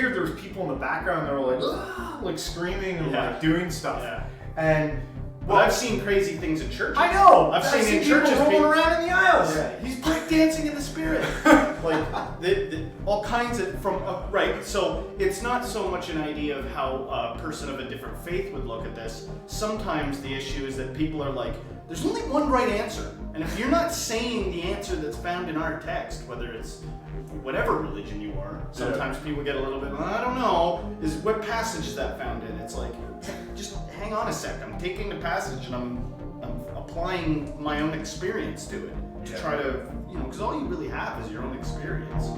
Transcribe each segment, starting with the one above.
hear there's people in the background that are like, "Ah," like screaming and Yeah. like doing stuff. Yeah. And Well, I've seen crazy things in churches. I know. I've seen in people churches rolling around in the aisles. Yeah, he's breakdancing in the spirit. Like all kinds of right. So it's not so much an idea of how a person of a different faith would look at this. Sometimes the issue is that people are like, there's only one right answer, and if you're not saying the answer that's found in our text, whether it's whatever religion you are, sometimes people get a little bit, I don't know, is what passage is that found in? It's like, just hang on a sec. I'm taking the passage and I'm applying my own experience to it to try to, because all you really have is your own experience.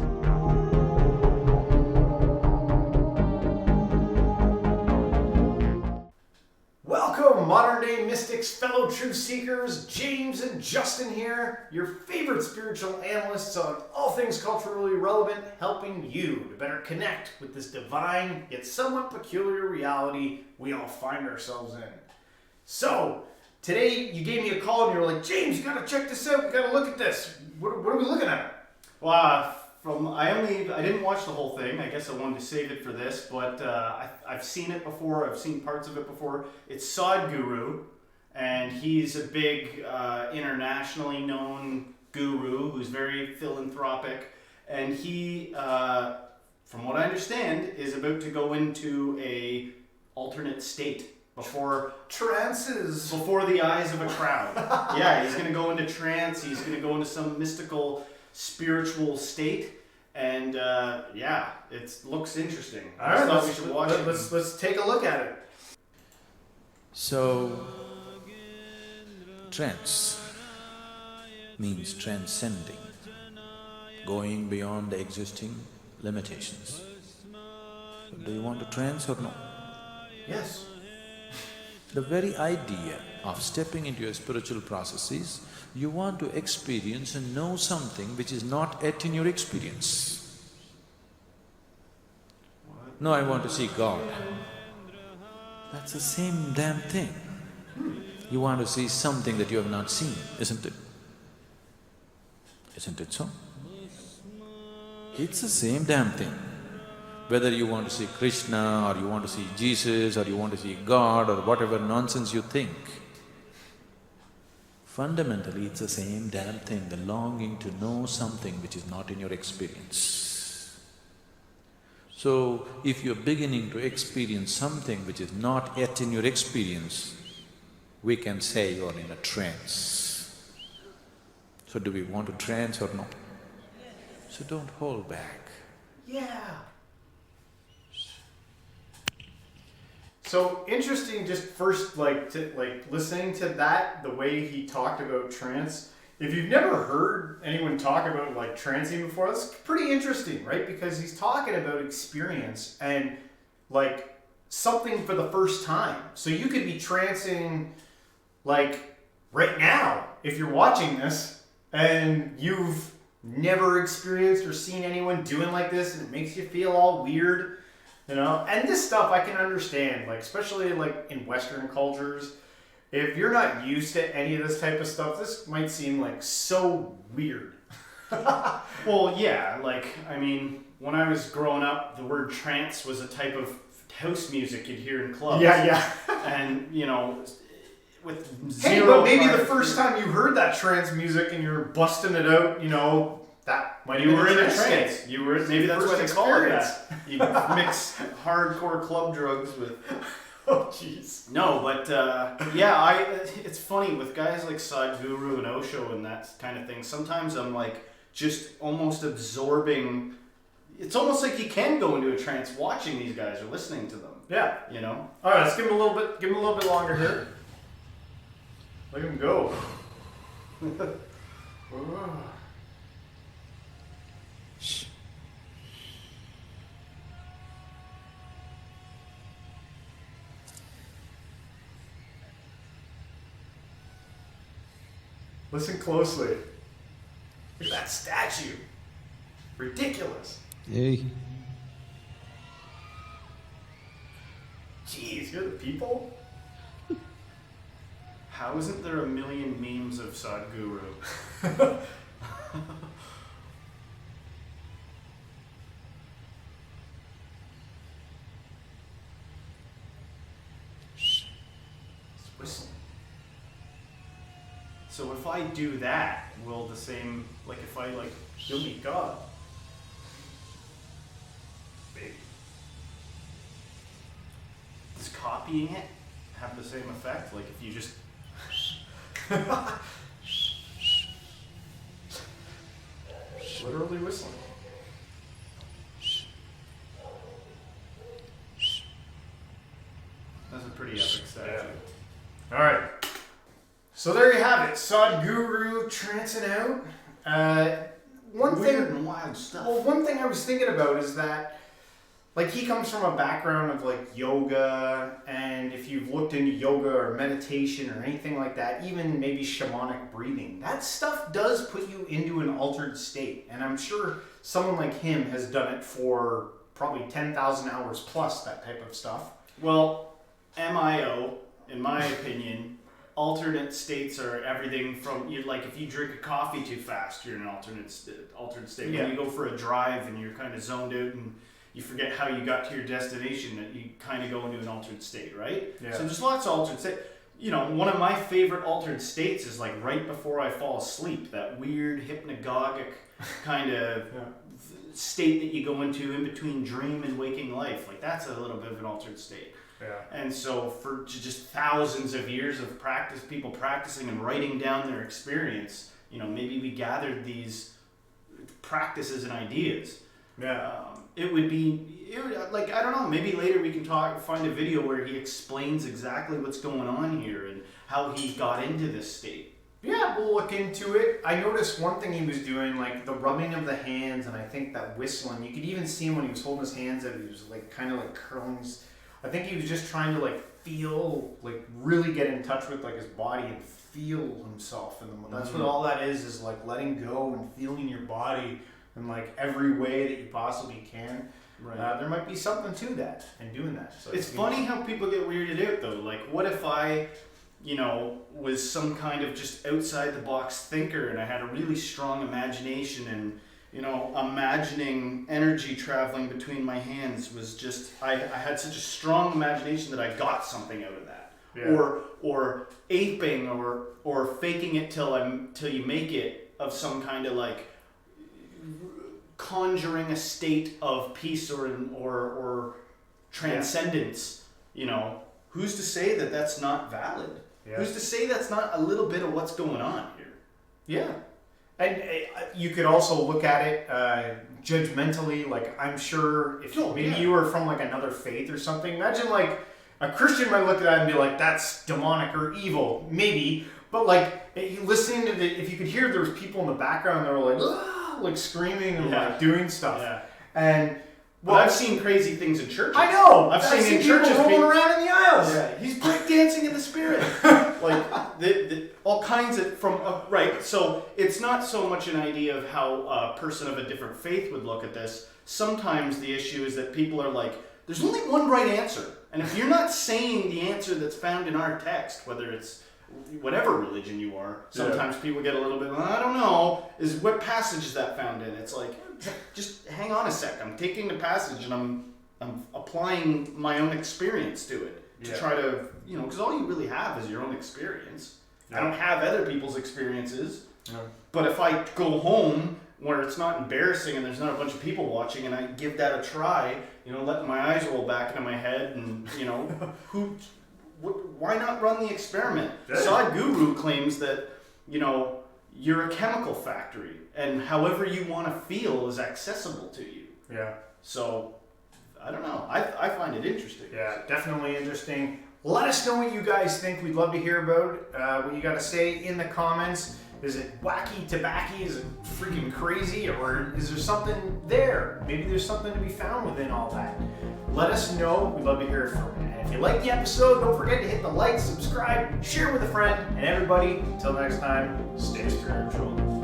Welcome, modern day mystics, fellow truth seekers. James and Justin here, your favorite spiritual analysts on all things culturally relevant, helping you to better connect with this divine yet somewhat peculiar reality we all find ourselves in. So, today you gave me a call and you were like, James, you gotta check this out, we gotta look at this. What are we looking at? Well, I didn't watch the whole thing. I guess I wanted to save it for this, but I've seen it before. I've seen parts of it before. It's Sadhguru, and he's a big internationally known guru who's very philanthropic, and he, from what I understand, is about to go into a alternate state before Trances. before the eyes of a crowd. Yeah, he's going to go into trance. He's going to go into some mystical spiritual state, and it looks interesting. All right, we should watch it. let's take a look at it. So, trance means transcending, going beyond the existing limitations. Do you want to trance or no? Yes. The very idea of stepping into your spiritual processes, you want to experience and know something which is not yet in your experience. No, I want to see God. That's the same damn thing. You want to see something that you have not seen, isn't it? Isn't it so? It's the same damn thing. Whether you want to see Krishna or you want to see Jesus or you want to see God or whatever nonsense you think, fundamentally it's the same damn thing, the longing to know something which is not in your experience. So, if you're beginning to experience something which is not yet in your experience, we can say you're in a trance. So do we want to trance or not? So don't hold back. Yeah. So interesting, just first listening to that, the way he talked about trance. If you've never heard anyone talk about like trancing before, that's pretty interesting, right? Because he's talking about experience and like something for the first time. So you could be trancing like right now if you're watching this and you've never experienced or seen anyone doing like this and it makes you feel all weird. And this stuff I can understand, like especially like in Western cultures. If you're not used to any of this type of stuff, this might seem like so weird. Well, yeah, when I was growing up, the word trance was a type of house music you'd hear in clubs. Yeah. And, with Hey, zero... but maybe the first time you heard that trance music and you're busting it out, that might have You been were in a trance. trance. Maybe that's why they call it that. You mix hardcore club drugs with... Oh, jeez. No, but it's funny with guys like Sadhguru and Osho and that kind of thing. Sometimes I'm like just almost absorbing. It's almost like you can go into a trance watching these guys or listening to them. Yeah. All right, let's give him a little bit longer here. Let him go. Listen closely. Look at that statue. Ridiculous. Hey. Jeez, you're the people? How isn't there a million memes of Sadhguru? So if I do that, will the same, like if I like, You'll meet God. maybe, does copying it have the same effect? Like if you just, Literally whistling. that's a pretty epic statue. All right. So there you have it. Sadhguru trancing out. One Weird thing. and wild stuff. Well, one thing I was thinking about is that, like, he comes from a background of like yoga, and if you've looked into yoga or meditation or anything like that, even maybe shamanic breathing, that stuff does put you into an altered state. And I'm sure someone like him has done it for probably 10,000 hours plus, that type of stuff. Well, MIO, in my opinion, alternate states are everything from, you like if you drink a coffee too fast, you're in an altered state. Yeah. When you go for a drive and you're kind of zoned out and you forget how you got to your destination, that you kind of go into an altered state, right? Yeah. So there's lots of altered states. You know, one of my favorite altered states is like right before I fall asleep, that weird hypnagogic kind of state that you go into in between dream and waking life. Like that's a little bit of an altered state. Yeah. And so for just thousands of years of practice, people practicing and writing down their experience, you know, maybe we gathered these practices and ideas. Yeah. It would like, I don't know, maybe later we can find a video where he explains exactly what's going on here and how he got into this state. Yeah, we'll look into it. I noticed one thing he was doing, like the rubbing of the hands, and I think that whistling. You could even see him when he was holding his hands out. He was like kind of like curling his. I think he was just trying to like feel, like really get in touch with like his body and feel himself. And that's what all that is like letting go and feeling your body in like every way that you possibly can. Right. There might be something to that and doing that. So It's funny how people get weirded out though. Like, what if I, you know, was some kind of just outside the box thinker and I had a really strong imagination and, you know, imagining energy traveling between my hands was just, I had such a strong imagination that I got something out of that. Yeah. Or aping or faking it till you make it of some kind of like conjuring a state of peace or transcendence, you know, who's to say that that's not valid? Yeah. Who's to say that's not a little bit of what's going on here? Yeah. And you could also look at it judgmentally. Like, I'm sure if maybe you were from like another faith or something, imagine like a Christian might look at that and be like, that's demonic or evil, maybe. But like listening to if you could hear there was people in the background that were like, ah, like screaming and like doing stuff. Yeah. And Well, I've seen crazy things in churches. I know. I've seen in churches people rolling around in the aisles. Yeah, he's breakdancing in the spirit. Like all kinds of right. So it's not so much an idea of how a person of a different faith would look at this. Sometimes the issue is that people are like, there's only one right answer, and if you're not saying the answer that's found in our text, whether it's whatever religion you are, sometimes people get a little bit, I don't know, is what passage is that found in? It's like, just hang on a sec. I'm taking the passage and I'm applying my own experience to it to try to, you know, because all you really have is your own experience. I don't have other people's experiences. No. But if I go home where it's not embarrassing and there's not a bunch of people watching and I give that a try, you know, letting my eyes roll back into my head and, you know, why not run the experiment? Sadhguru claims that, you know, you're a chemical factory and however you want to feel is accessible to you. Yeah. So, I don't know. I find it interesting. Yeah, definitely interesting. Let us know what you guys think. We'd love to hear about what you got to say in the comments. Is it wacky tobacky? Is it freaking crazy? Or is there something there? Maybe there's something to be found within all that. Let us know. We'd love to hear it from you. And if you like the episode, don't forget to hit the like, subscribe, share with a friend. And everybody, until next time, stay spiritual.